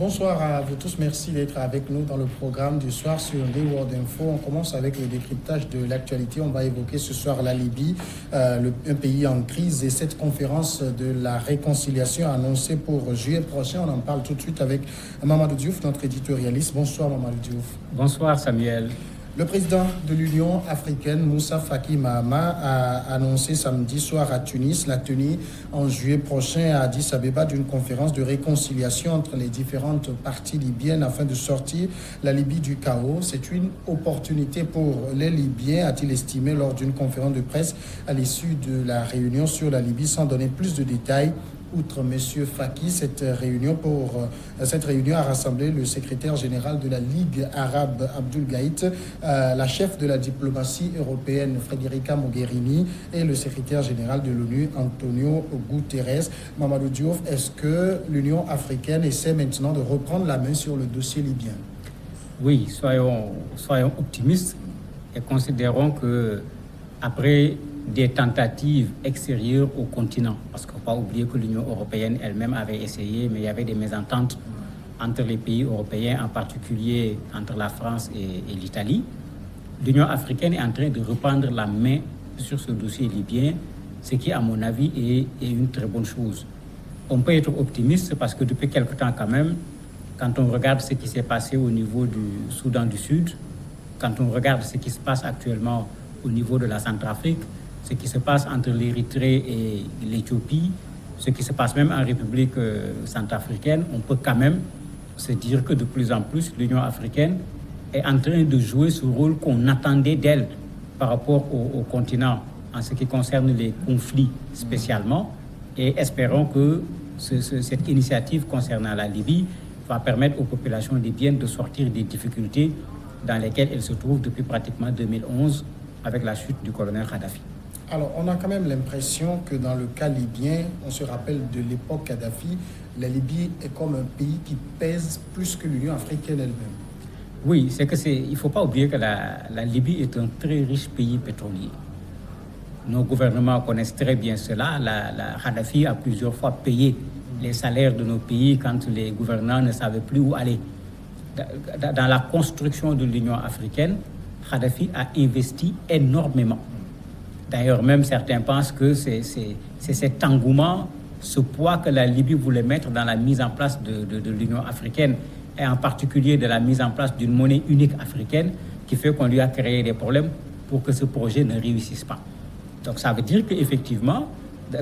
Bonsoir à vous tous, merci d'être avec nous dans le programme du soir sur World Info. On commence avec le décryptage de l'actualité. On va évoquer ce soir la Libye, un pays en crise, et cette conférence de la réconciliation annoncée pour juillet prochain. On en parle tout de suite avec Mamadou Diouf, notre éditorialiste. Bonsoir Mamadou Diouf. Bonsoir Samuel. Le président de l'Union africaine, Moussa Faki Mahamat, a annoncé samedi soir à Tunis la tenue en juillet prochain à Addis Abeba d'une conférence de réconciliation entre les différentes parties libyennes afin de sortir la Libye du chaos. C'est une opportunité pour les Libyens, a-t-il estimé lors d'une conférence de presse à l'issue de la réunion sur la Libye, sans donner plus de détails. Outre M. Faki, cette réunion a rassemblé le secrétaire général de la Ligue arabe Abdoul Gaït, la chef de la diplomatie européenne Federica Mogherini et le secrétaire général de l'ONU Antonio Guterres. Mamadou Diouf, est-ce que l'Union africaine essaie maintenant de reprendre la main sur le dossier libyen? Oui, soyons optimistes et considérons que après des tentatives extérieures au continent, parce qu'il ne faut pas oublier que l'Union européenne elle-même avait essayé, mais il y avait des mésententes entre les pays européens, en particulier entre la France et l'Italie. L'Union africaine est en train de reprendre la main sur ce dossier libyen, ce qui, à mon avis, est une très bonne chose. On peut être optimiste parce que depuis quelque temps quand même, quand on regarde ce qui s'est passé au niveau du Soudan du Sud, quand on regarde ce qui se passe actuellement au niveau de la Centrafrique, ce qui se passe entre l'Érythrée et l'Éthiopie, ce qui se passe même en République centrafricaine, on peut quand même se dire que de plus en plus, l'Union africaine est en train de jouer ce rôle qu'on attendait d'elle par rapport au continent en ce qui concerne les conflits spécialement. Et espérons que cette initiative concernant la Libye va permettre aux populations libyennes de sortir des difficultés dans lesquelles elles se trouvent depuis pratiquement 2011 avec la chute du colonel Kadhafi. Alors, on a quand même l'impression que dans le cas libyen, on se rappelle de l'époque Kadhafi, la Libye est comme un pays qui pèse plus que l'Union africaine elle-même. Oui, il ne faut pas oublier que la Libye est un très riche pays pétrolier. Nos gouvernements connaissent très bien cela. Kadhafi a plusieurs fois payé les salaires de nos pays quand les gouvernants ne savaient plus où aller. Dans la construction de l'Union africaine, Kadhafi a investi énormément. D'ailleurs, même certains pensent que c'est cet engouement, ce poids que la Libye voulait mettre dans la mise en place de l'Union africaine, et en particulier de la mise en place d'une monnaie unique africaine, qui fait qu'on lui a créé des problèmes pour que ce projet ne réussisse pas. Donc ça veut dire qu'effectivement,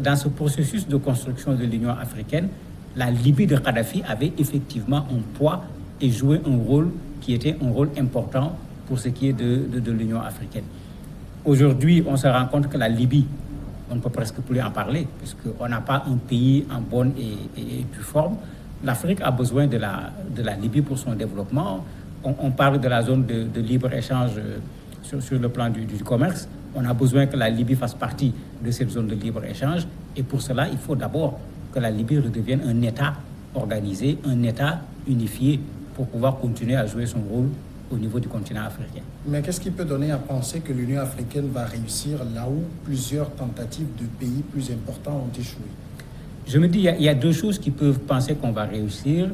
dans ce processus de construction de l'Union africaine, la Libye de Kadhafi avait effectivement un poids et jouait un rôle qui était un rôle important pour ce qui est de l'Union africaine. Aujourd'hui, on se rend compte que la Libye, on ne peut presque plus en parler, puisqu'on n'a pas un pays en bonne et due forme. L'Afrique a besoin de la Libye pour son développement. On parle de la zone de libre-échange sur le plan du commerce. On a besoin que la Libye fasse partie de cette zone de libre-échange. Et pour cela, il faut d'abord que la Libye redevienne un État organisé, un État unifié, pour pouvoir continuer à jouer son rôle au niveau du continent africain. Mais qu'est-ce qui peut donner à penser que l'Union africaine va réussir là où plusieurs tentatives de pays plus importants ont échoué? Je me dis, il y a deux choses qui peuvent penser qu'on va réussir.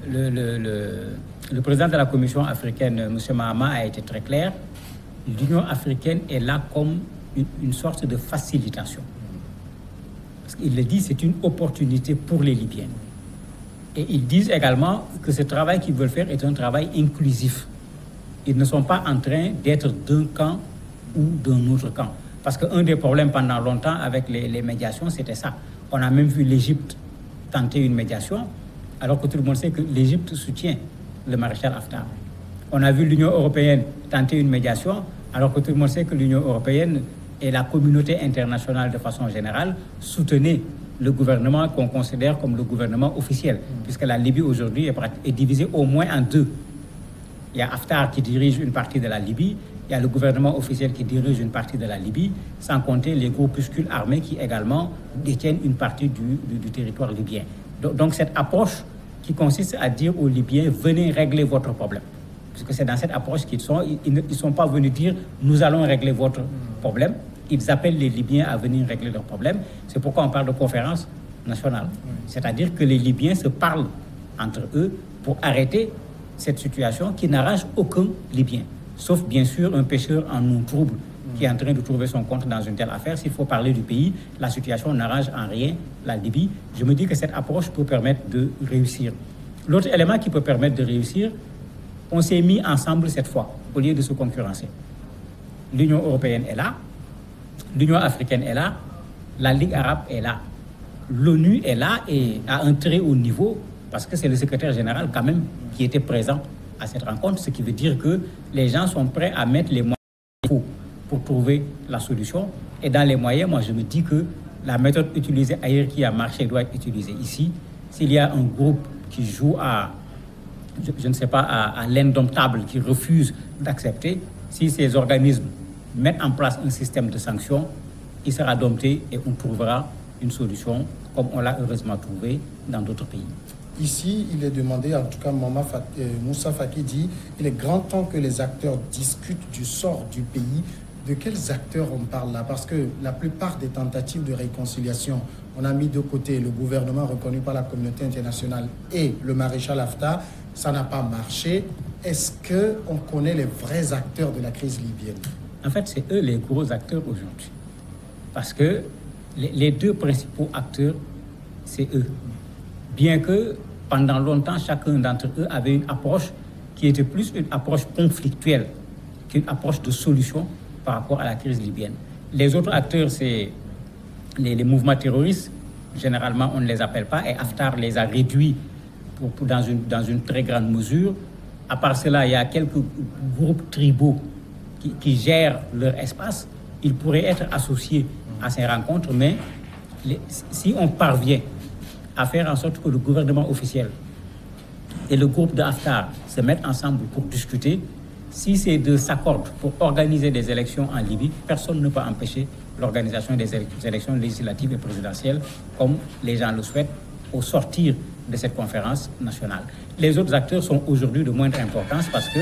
Le président de la Commission africaine, M. Mahamat, a été très clair. L'Union africaine est là comme une sorte de facilitation. Parce qu'il le dit, c'est une opportunité pour les Libyens. Et ils disent également que ce travail qu'ils veulent faire est un travail inclusif. Ils ne sont pas en train d'être d'un camp ou d'un autre camp. Parce qu'un des problèmes pendant longtemps avec les médiations, c'était ça. On a même vu l'Égypte tenter une médiation, alors que tout le monde sait que l'Égypte soutient le maréchal Haftar. On a vu l'Union européenne tenter une médiation, alors que tout le monde sait que l'Union européenne et la communauté internationale de façon générale soutenaient le gouvernement qu'on considère comme le gouvernement officiel, puisque la Libye aujourd'hui est divisée au moins en deux. Il y a Haftar qui dirige une partie de la Libye, il y a le gouvernement officiel qui dirige une partie de la Libye, sans compter les groupuscules armés qui également détiennent une partie du territoire libyen. Donc cette approche qui consiste à dire aux Libyens, venez régler votre problème. Parce que c'est dans cette approche qu'ils sont. Ils ne sont pas venus dire, nous allons régler votre problème. Ils appellent les Libyens à venir régler leurs problèmes. C'est pourquoi on parle de conférence nationale. C'est-à-dire que les Libyens se parlent entre eux pour arrêter cette situation qui n'arrange aucun Libyen, sauf bien sûr un pêcheur en eau trouble qui est en train de trouver son compte dans une telle affaire. S'il faut parler du pays, la situation n'arrange en rien la Libye. Je me dis que cette approche peut permettre de réussir. L'autre élément qui peut permettre de réussir, on s'est mis ensemble cette fois, au lieu de se concurrencer. L'Union européenne est là, l'Union africaine est là, la Ligue arabe est là. L'ONU est là et à un très haut niveau, parce que c'est le secrétaire général quand même qui était présent à cette rencontre, ce qui veut dire que les gens sont prêts à mettre les moyens pour trouver la solution. Et dans les moyens, moi je me dis que la méthode utilisée ailleurs qui a marché doit être utilisée ici. S'il y a un groupe qui joue à, je ne sais pas, à l'indomptable, qui refuse d'accepter, si ces organismes mettent en place un système de sanctions, il sera dompté et on trouvera une solution comme on l'a heureusement trouvé dans d'autres pays. Ici, il est demandé, en tout cas Moussa Faki dit, il est grand temps que les acteurs discutent du sort du pays. De quels acteurs on parle là? Parce que la plupart des tentatives de réconciliation, on a mis de côté le gouvernement reconnu par la communauté internationale et le maréchal Haftar, ça n'a pas marché. Est-ce qu'on connaît les vrais acteurs de la crise libyenne? En fait, c'est eux les gros acteurs aujourd'hui. Parce que les deux principaux acteurs, c'est eux. Bien que pendant longtemps, chacun d'entre eux avait une approche qui était plus une approche conflictuelle qu'une approche de solution par rapport à la crise libyenne. Les autres acteurs, c'est les mouvements terroristes. Généralement, on ne les appelle pas et Haftar les a réduits dans une très grande mesure. À part cela, il y a quelques groupes tribaux qui gèrent leur espace. Ils pourraient être associés à ces rencontres, mais si on parvient à faire en sorte que le gouvernement officiel et le groupe de Haftar se mettent ensemble pour discuter, si ces deux s'accordent pour organiser des élections en Libye, personne ne peut empêcher l'organisation des élections législatives et présidentielles comme les gens le souhaitent au sortir de cette conférence nationale. Les autres acteurs sont aujourd'hui de moindre importance parce que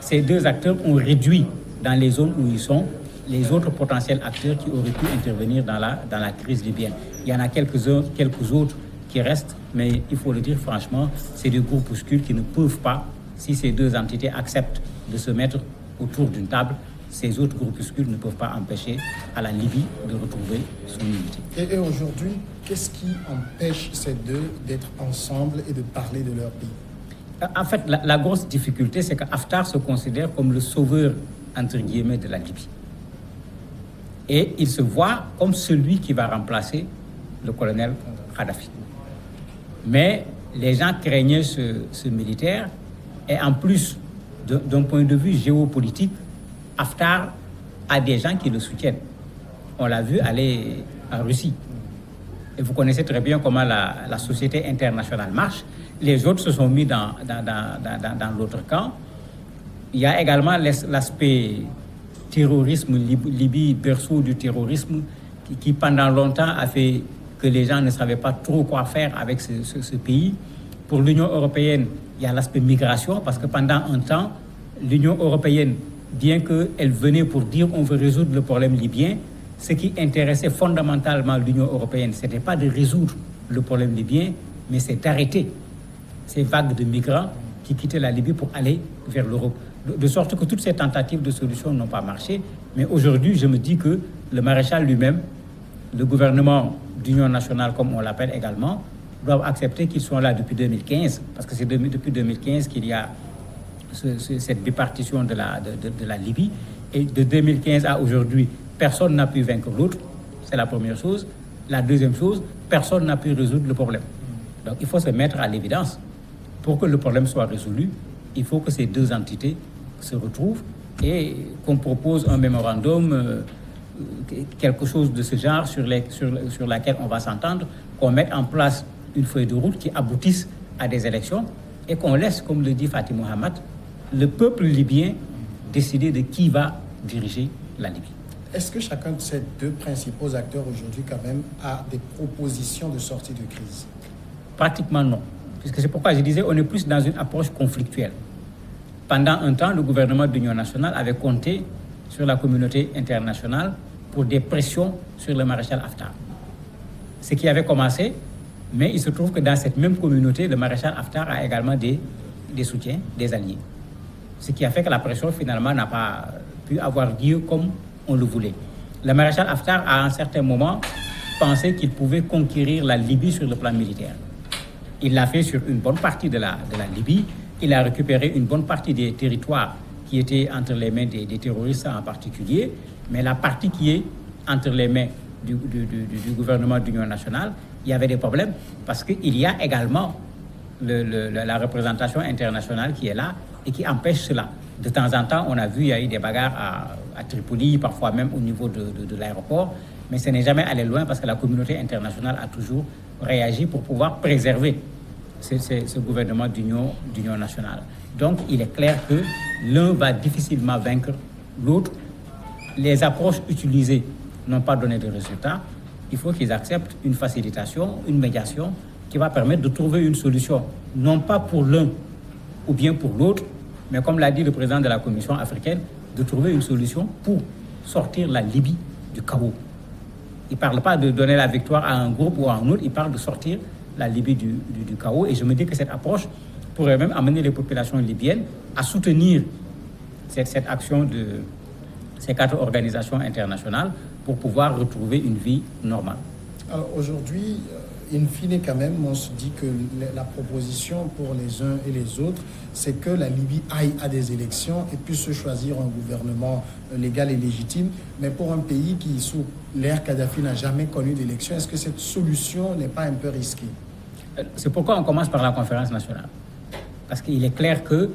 ces deux acteurs ont réduit dans les zones où ils sont les autres potentiels acteurs qui auraient pu intervenir dans la crise libyenne. Il y en a quelques autres qui restent, mais il faut le dire franchement, c'est des groupuscules qui ne peuvent pas, si ces deux entités acceptent de se mettre autour d'une table, ces autres groupuscules ne peuvent pas empêcher à la Libye de retrouver son unité. Et aujourd'hui, qu'est-ce qui empêche ces deux d'être ensemble et de parler de leur pays? En fait, la grosse difficulté, c'est que Haftar se considère comme le sauveur, entre guillemets, de la Libye. Et il se voit comme celui qui va remplacer le colonel Kadhafi. Mais les gens craignaient ce militaire et en plus, d'un point de vue géopolitique, Haftar a des gens qui le soutiennent. On l'a vu aller en Russie. Et vous connaissez très bien comment la société internationale marche. Les autres se sont mis dans l'autre camp. Il y a également l'aspect terrorisme, Libye, berceau du terrorisme, qui pendant longtemps a fait que les gens ne savaient pas trop quoi faire avec ce pays. Pour l'Union européenne, il y a l'aspect migration, parce que pendant un temps, l'Union européenne, bien qu'elle venait pour dire on veut résoudre le problème libyen, ce qui intéressait fondamentalement l'Union européenne, ce n'était pas de résoudre le problème libyen, mais c'est d'arrêter ces vagues de migrants qui quittaient la Libye pour aller vers l'Europe. De sorte que toutes ces tentatives de solution n'ont pas marché. Mais aujourd'hui, je me dis que le maréchal lui-même, le gouvernement d'union nationale, comme on l'appelle également, doivent accepter qu'ils sont là depuis 2015, parce que c'est depuis 2015 qu'il y a cette bipartition de la Libye. Et de 2015 à aujourd'hui, personne n'a pu vaincre l'autre. C'est la première chose. La deuxième chose, personne n'a pu résoudre le problème. Donc il faut se mettre à l'évidence. Pour que le problème soit résolu, il faut que ces deux entités se retrouvent et qu'on propose un mémorandum, quelque chose de ce genre sur laquelle on va s'entendre, qu'on mette en place une feuille de route qui aboutisse à des élections et qu'on laisse, comme le dit Fatih Mohamed, le peuple libyen décider de qui va diriger la Libye. Est-ce que chacun de ces deux principaux acteurs aujourd'hui quand même a des propositions de sortie de crise? Pratiquement non. Puisque c'est pourquoi je disais on est plus dans une approche conflictuelle. Pendant un temps, le gouvernement de l'Union nationale avait compté sur la communauté internationale pour des pressions sur le maréchal Haftar. Ce qui avait commencé, mais il se trouve que dans cette même communauté, le maréchal Haftar a également des des soutiens des alliés. Ce qui a fait que la pression finalement n'a pas pu avoir lieu comme on le voulait. Le maréchal Haftar, à un certain moment, pensait qu'il pouvait conquérir la Libye sur le plan militaire. Il l'a fait sur une bonne partie de la Libye. Il a récupéré une bonne partie des territoires qui étaient entre les mains des terroristes en particulier. Mais la partie qui est entre les mains du gouvernement d'union nationale, il y avait des problèmes parce qu'il y a également la représentation internationale qui est là et qui empêche cela. De temps en temps, on a vu, il y a eu des bagarres à Tripoli, parfois même au niveau de l'aéroport, mais ce n'est jamais allé loin parce que la communauté internationale a toujours réagi pour pouvoir préserver ce gouvernement d'union nationale. Donc, il est clair que l'un va difficilement vaincre l'autre. Les approches utilisées n'ont pas donné de résultats. Il faut qu'ils acceptent une facilitation, une médiation qui va permettre de trouver une solution, non pas pour l'un ou bien pour l'autre, mais comme l'a dit le président de la Commission africaine, de trouver une solution pour sortir la Libye du chaos. Il ne parle pas de donner la victoire à un groupe ou à un autre, il parle de sortir la Libye du chaos. Et je me dis que cette approche pourrait même amener les populations libyennes à soutenir cette action de ces 4 organisations internationales pour pouvoir retrouver une vie normale. Alors aujourd'hui, in fine quand même, on se dit que la proposition pour les uns et les autres, c'est que la Libye aille à des élections et puisse choisir un gouvernement légal et légitime. Mais pour un pays qui, sous l'ère Kadhafi, n'a jamais connu d'élection, est-ce que cette solution n'est pas un peu risquée? C'est pourquoi on commence par la conférence nationale. Parce qu'il est clair qu'il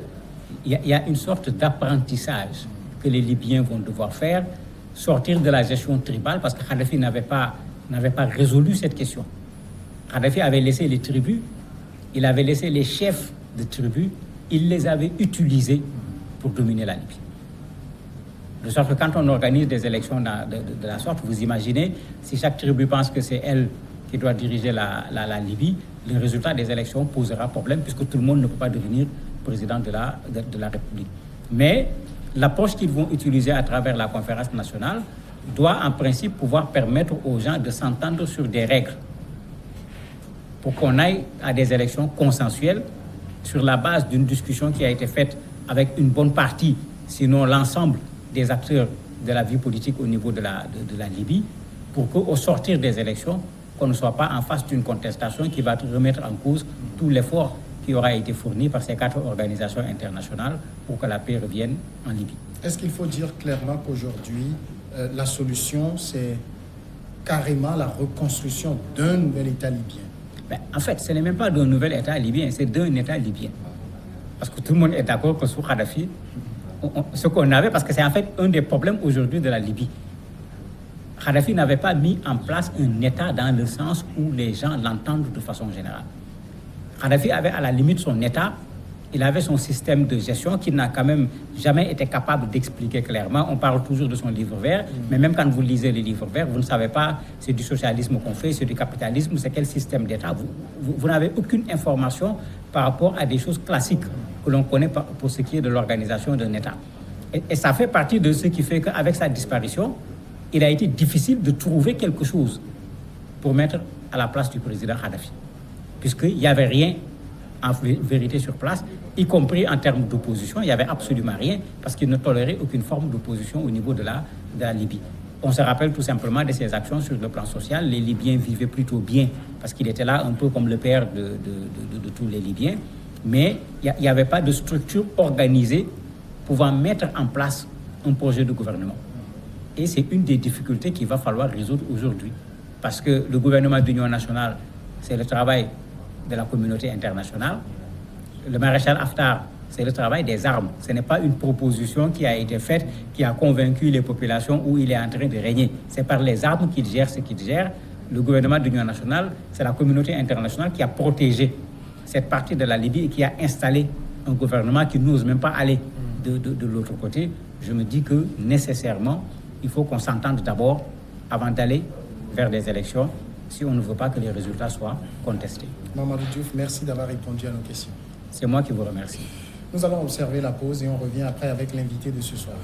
y a une sorte d'apprentissage que les Libyens vont devoir faire, sortir de la gestion tribale, parce que Kadhafi n'avait pas résolu cette question. Kadhafi avait laissé les tribus, il avait laissé les chefs de tribus, il les avait utilisés pour dominer la Libye. De sorte que quand on organise des élections de la sorte, vous imaginez, si chaque tribu pense que c'est elle qui doit diriger la Libye, le résultat des élections posera problème puisque tout le monde ne peut pas devenir président de la République. Mais l'approche qu'ils vont utiliser à travers la conférence nationale doit en principe pouvoir permettre aux gens de s'entendre sur des règles pour qu'on aille à des élections consensuelles sur la base d'une discussion qui a été faite avec une bonne partie, sinon l'ensemble des acteurs de la vie politique au niveau de la Libye, pour qu'au sortir des élections, qu'on ne soit pas en face d'une contestation qui va remettre en cause tout l'effort qui aura été fourni par ces 4 organisations internationales pour que la paix revienne en Libye. Est-ce qu'il faut dire clairement qu'aujourd'hui, la solution, c'est carrément la reconstruction d'un nouvel État libyen? En fait, ce n'est même pas d'un nouvel État libyen, c'est d'un État libyen. Parce que tout le monde est d'accord que sous Kadhafi, ce qu'on avait, parce que c'est en fait un des problèmes aujourd'hui de la Libye. Kadhafi n'avait pas mis en place un État dans le sens où les gens l'entendent de façon générale. Kadhafi avait à la limite son État, il avait son système de gestion qui n'a quand même jamais été capable d'expliquer clairement. On parle toujours de son livre vert, mais même quand vous lisez les livres verts, vous ne savez pas c'est du socialisme qu'on fait, c'est du capitalisme, c'est quel système d'État. Vous n'avez aucune information par rapport à des choses classiques que l'on connaît pour ce qui est de l'organisation d'un État. Et ça fait partie de ce qui fait qu'avec sa disparition, il a été difficile de trouver quelque chose pour mettre à la place du président Kadhafi, puisqu'il n'y avait rien en vérité sur place, y compris en termes d'opposition, il n'y avait absolument rien, parce qu'il ne tolérait aucune forme d'opposition au niveau de la Libye. On se rappelle tout simplement de ses actions sur le plan social. Les Libyens vivaient plutôt bien, parce qu'il était là un peu comme le père de tous les Libyens, mais il n'y avait pas de structure organisée pouvant mettre en place un projet de gouvernement. Et c'est une des difficultés qu'il va falloir résoudre aujourd'hui, parce que le gouvernement d'union nationale, c'est le travail de la communauté internationale. Le maréchal Haftar, c'est le travail des armes. Ce n'est pas une proposition qui a été faite, qui a convaincu les populations où il est en train de régner. C'est par les armes qu'il gère ce qu'il gère. Le gouvernement d'union nationale, c'est la communauté internationale qui a protégé cette partie de la Libye et qui a installé un gouvernement qui n'ose même pas aller de l'autre côté. Je me dis que nécessairement, il faut qu'on s'entende d'abord avant d'aller vers des élections, si on ne veut pas que les résultats soient contestés. Mamadou Diouf, merci d'avoir répondu à nos questions. C'est moi qui vous remercie. Nous allons observer la pause et on revient après avec l'invité de ce soir.